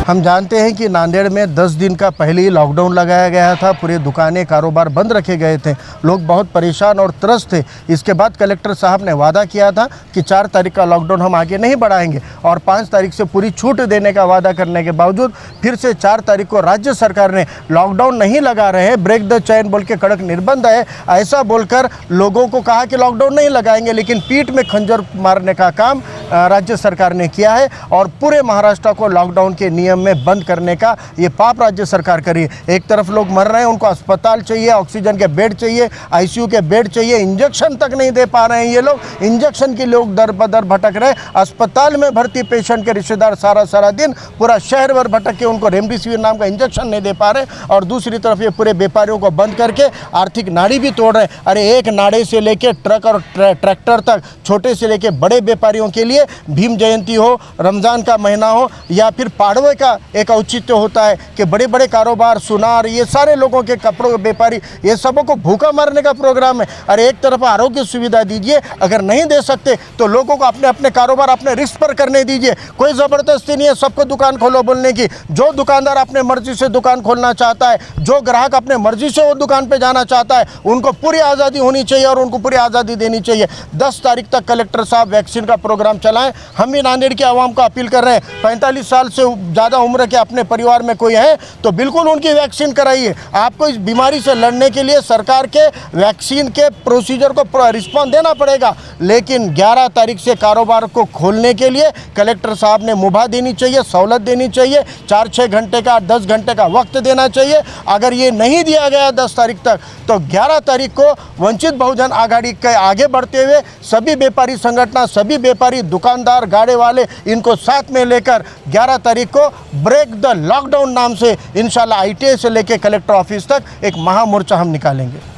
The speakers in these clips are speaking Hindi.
हम जानते हैं कि नांदेड़ में 10 दिन का पहले ही लॉकडाउन लगाया गया था। पूरे दुकानें कारोबार बंद रखे गए थे। लोग बहुत परेशान और त्रस्त थे। इसके बाद कलेक्टर साहब ने वादा किया था कि 4 तारीख का लॉकडाउन हम आगे नहीं बढ़ाएंगे और 5 तारीख से पूरी छूट देने का वादा करने के बावजूद फिर से 4 तारीख को राज्य सरकार ने लॉकडाउन नहीं लगा रहे, ब्रेक द चेन बोल के कड़क निर्बंध है ऐसा बोलकर लोगों को कहा कि लॉकडाउन नहीं लगाएंगे। लेकिन पीठ में खंजर मारने का काम राज्य सरकार ने किया है और पूरे महाराष्ट्र को लॉकडाउन के नियम में बंद करने का ये पाप राज्य सरकार करी है। एक तरफ लोग मर रहे हैं, उनको अस्पताल चाहिए, ऑक्सीजन के बेड चाहिए, आईसीयू के बेड चाहिए, इंजेक्शन तक नहीं दे पा रहे हैं ये लोग। इंजेक्शन के लोग दर बदर भटक रहे। अस्पताल में भर्ती पेशेंट के रिश्तेदार सारा दिन पूरा शहर भर भटक के उनको रेमडेसिविर नाम का इंजेक्शन नहीं दे पा रहे। और दूसरी तरफ ये पूरे व्यापारियों को बंद करके आर्थिक नाड़ी भी तोड़ रहे। अरे एक नाड़े से लेके ट्रक और ट्रैक्टर तक, छोटे से लेके बड़े व्यापारियों के लिए भीम जयंती हो, रमज़ान का महीना हो या फिर पाड़वे का एक औचित्य होता है कि बड़े बड़े कारोबार, सुनार, ये सारे लोगों के कपड़ों के व्यापारी, ये सबों को भूखा मारने का प्रोग्राम है। अरे एक तरफ आरोग्य सुविधा दीजिए, अगर नहीं दे सकते तो लोगों को अपने अपने कारोबार अपने रिस्क पर करने दीजिए। कोई ज़बरदस्ती नहीं है सबको दुकान खोलो बोलने की। जो दुकानदार अपने मर्जी से दुकान खोलना चाहता है, जो ग्राहक अपने मर्जी से वो दुकान पर जाना चाहता है, उनको पूरी आज़ादी होनी चाहिए और उनको पूरी आज़ादी देनी चाहिए। 10 तारीख तक कलेक्टर साहब वैक्सीन का प्रोग्राम चलाएं। हम भी नांदेड़ के आवाम को अपील कर रहे हैं, 45 साल से ज़्यादा उम्र के अपने परिवार में कोई है तो बिल्कुल उनकी वैक्सीन कराइए। आपको इस बीमारी से लड़ने के लिए सरकार के वैक्सीन के प्रोसीजर को रिस्पॉन्स देना पड़ेगा। लेकिन 11 तारीख से कारोबार को खोलने के लिए कलेक्टर साहब ने मुभा देनी चाहिए, सहूलत देनी चाहिए, 4-6 घंटे का 10 घंटे का वक्त देना चाहिए। अगर ये नहीं दिया गया 10 तारीख तक तो 11 तारीख को वंचित बहुजन आघाड़ी के आगे बढ़ते हुए सभी व्यापारी संगठन, सभी व्यापारी, दुकानदार, गाड़े वाले, इनको साथ में लेकर 11 तारीख को ब्रेक द लॉकडाउन नाम से इंशाल्लाह ITA से लेकर कलेक्टर ऑफिस तक एक महामोर्चा हम निकालेंगे।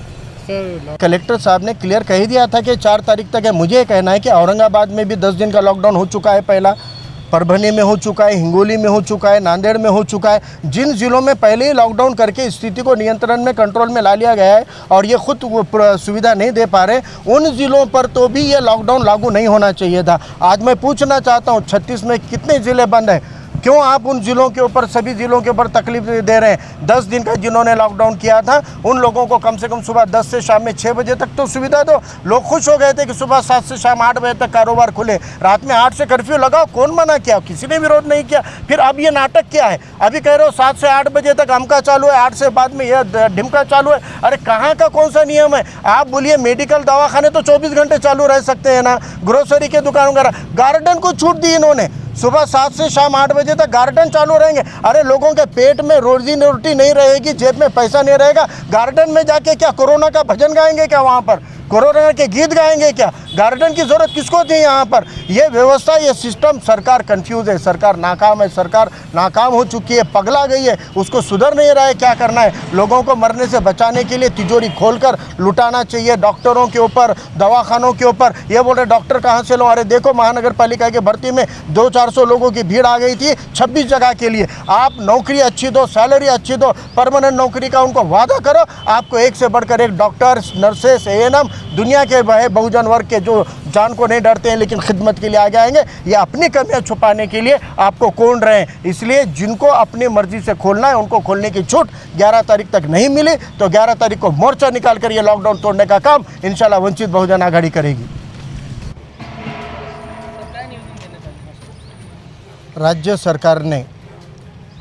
कलेक्टर साहब ने क्लियर कह दिया था कि 4 तारीख तक है। मुझे कहना है कि औरंगाबाद में भी 10 दिन का लॉकडाउन हो चुका है, पहला परभनी में हो चुका है, हिंगोली में हो चुका है, नांदेड़ में हो चुका है। जिन ज़िलों में पहले ही लॉकडाउन करके स्थिति को नियंत्रण में, कंट्रोल में ला लिया गया है और ये खुद सुविधा नहीं दे पा रहे, उन ज़िलों पर तो भी ये लॉकडाउन लागू नहीं होना चाहिए था। आज मैं पूछना चाहता हूँ 36 में कितने ज़िले बंद हैं? क्यों आप उन ज़िलों के ऊपर, सभी ज़िलों के ऊपर तकलीफ दे रहे हैं? 10 दिन का जिन्होंने लॉकडाउन किया था उन लोगों को कम से कम सुबह 10 से शाम में 6 बजे तक तो सुविधा दो। लोग खुश हो गए थे कि सुबह 7 से शाम 8 बजे तक कारोबार खुले, रात में 8 से कर्फ्यू लगाओ, कौन मना किया? किसी ने विरोध नहीं किया। फिर अब ये नाटक क्या है? अभी कह रहे हो 7 से 8 बजे तक अमका चालू है, 8 से बाद में यह ढिमका चालू है। अरे कहाँ का कौन सा नियम है? आप बोलिए मेडिकल दवाखाने तो 24 घंटे चालू रह सकते हैं ना, ग्रोसरी के दुकान वगैरह। गार्डन को छूट दी इन्होंने, सुबह 7 से शाम 8 बजे तक गार्डन चालू रहेंगे। अरे लोगों के पेट में रोजी रोटी नहीं रहेगी, जेब में पैसा नहीं रहेगा, गार्डन में जाके क्या कोरोना का भजन गाएंगे क्या? वहाँ पर कोरोना के गीत गाएंगे क्या? गार्डन की ज़रूरत किसको थी यहाँ पर? ये व्यवस्था, ये सिस्टम, सरकार कंफ्यूज है, सरकार नाकाम है, सरकार नाकाम हो चुकी है, पगला गई है, उसको सुधर नहीं रहा है। क्या करना है? लोगों को मरने से बचाने के लिए तिजोरी खोलकर लुटाना चाहिए डॉक्टरों के ऊपर, दवाखानों के ऊपर। ये बोल रहे डॉक्टर कहाँ से लो? अरे देखो महानगर पालिका की भर्ती में 200-400 लोगों की भीड़ आ गई थी 26 जगह के लिए। आप नौकरी अच्छी दो, सैलरी अच्छी दो, परमानेंट नौकरी का उनको वादा करो। आपको एक से बढ़कर एक डॉक्टर, नर्सेस, ANM, दुनिया के बहुजन वर्ग के जो जान को नहीं डरते हैं लेकिन खिदमत के लिए आगे आएंगे। ये अपनी कमियां छुपाने के लिए आपको कोण रहे हैं। इसलिए जिनको अपनी मर्जी से खोलना है उनको खोलने की छूट 11 तारीख तक नहीं मिली तो 11 तारीख को मोर्चा निकाल कर ये लॉकडाउन तोड़ने का काम इंशाल्लाह वंचित बहुजन आघाड़ी करेगी। राज्य सरकारने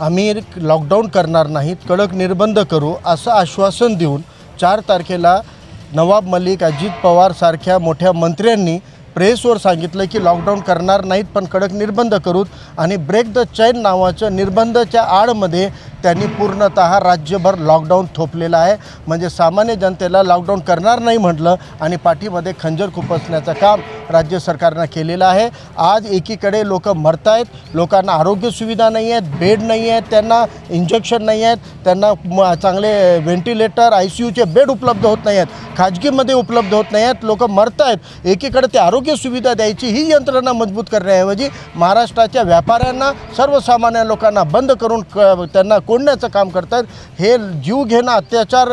आम्ही लॉकडाऊन करणार नाहीत, कडक निर्बंध करू असं आश्वासन देऊन 4 तारखेला नवाब मलिक, अजित पवार सारख्या मोठ्या मंत्र्यांनी प्रेसवर सांगितलं की लॉकडाऊन करणार नाहीत पण कडक निर्बंध करूत आणि ब्रेक द चेन नावाच्या निर्बंधाच्या आडमध्ये त्यांनी पूर्णतः राज्यभर लॉकडाऊन थोपलेला आहे। म्हणजे सामान्य जनतेला लॉकडाऊन करणार नाही म्हटलं आणि पाठीमध्ये खंजर खुपसण्याचं काम राज्य सरकारनं केलेलं आहे। आज एकीकडे लोक मरत आहेत, लोकांना आरोग्य सुविधा नाही आहेत, बेड नाही आहेत, त्यांना इंजेक्शन नाही आहेत, त्यांना चांगले व्हेंटिलेटर, ICUचे बेड उपलब्ध होत नाही आहेत, खाजगीमध्ये उपलब्ध होत नाही आहेत, लोक मरत आहेत। एकीकडे ते आरोग्य सुविधा द्यायची ही यंत्रणा मजबूत करण्याऐवजी महाराष्ट्राच्या व्यापाऱ्यांना, सर्वसामान्य लोकांना बंद करून त्यांना कोंडण्याचं काम करतात। हे जीव घेणं अत्याचार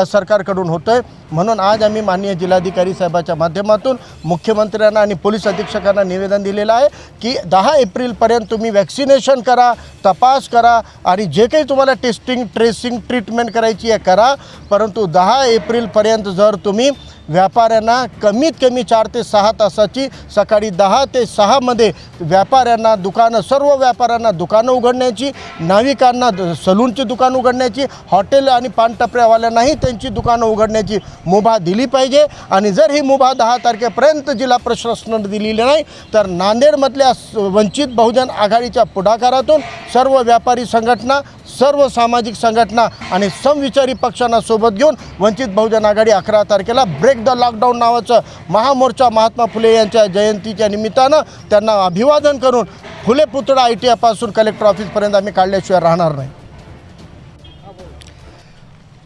सरकारकडून होतं आहे। म्हणून आज आम्ही माननीय जिल्हाधिकारी साहेबाच्या माध्यमातून मुख्यमंत्र्यांना आणि पोलीस अधीक्षकांना निवेदन दिलेलं आहे की 10 एप्रिलपर्यंत तुम्ही वॅक्सिनेशन करा, तपास करा आणि जे काही तुम्हाला टेस्टिंग ट्रेसिंग ट्रीटमेंट करायची आहे करा, परंतु 10 एप्रिलपर्यंत जर तुम्ही व्यापाऱ्यांना कमीत कमी 4 ते 6 तासाची सकाळी 10 ते 6 मध्ये व्यापाऱ्यांना सर्व व्यापाऱ्यांना दुकानं उघडण्याची, नाविकांना सलूनची दुकानं उघडण्याची, हॉटेल आणि पानटपऱ्यावाल्यांनाही त्यांची दुकानं उघडण्याची मुभा दिली पाहिजे। आणि जर ही मुभा 10 तारखेपर्यंत जिल्हा प्रशासनाने दिलेली नाही तर नांदेडमधल्या वंचित बहुजन आघाडीच्या पुढाकारातून सर्व व्यापारी संघटना, सर्व सामाजिक संघटना आणि समविचारी पक्षांना सोबत घेऊन वंचित बहुजन आघाडी 11 तारखेला ब्रेक द लॉकडाऊन नावाचं महामोर्चा महात्मा फुले यांच्या जयंतीच्या निमित्तानं त्यांना अभिवादन करून फुले पुतळा ITI पासून कलेक्टर ऑफिसपर्यंत आम्ही काढल्याशिवाय राहणार नाही।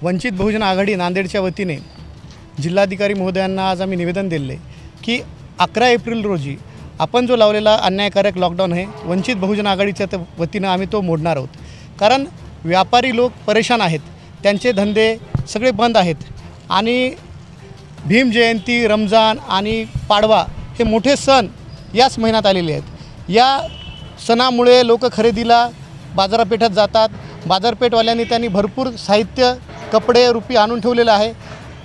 वंचित बहुजन आघाडी नांदेडच्या वतीने जिल्हाधिकारी महोदयांना आज आम्ही निवेदन दिले की 11 एप्रिल रोजी आपण जो लावलेला अन्यायकारक लॉकडाऊन आहे वंचित बहुजन आघाडीच्या वतीनं आम्ही तो मोडणार आहोत। कारण व्यापारी लोक परेशान आहेत, त्यांचे धंदे सगळे बंद आहेत आणि भीम जयंती, रमजान आणि पाडवा हे मोठे सण याच महिन्यात आलेले आहेत। या सणामुळे लोक खरेदीला बाजारपेठात जातात। बाजारपेठवाल्यांनी त्यांनी भरपूर साहित्य, कपडे रुपी आणून ठेवलेलं आहे,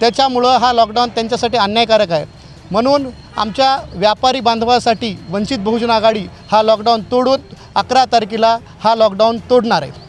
त्याच्यामुळं हा लॉकडाऊन त्यांच्यासाठी अन्यायकारक आहे। म्हणून आमच्या व्यापारी बांधवासाठी वंचित बहुजन आघाडी हा लॉकडाऊन तोडून 11 तारखेला हा लॉकडाऊन तोडणार आहे।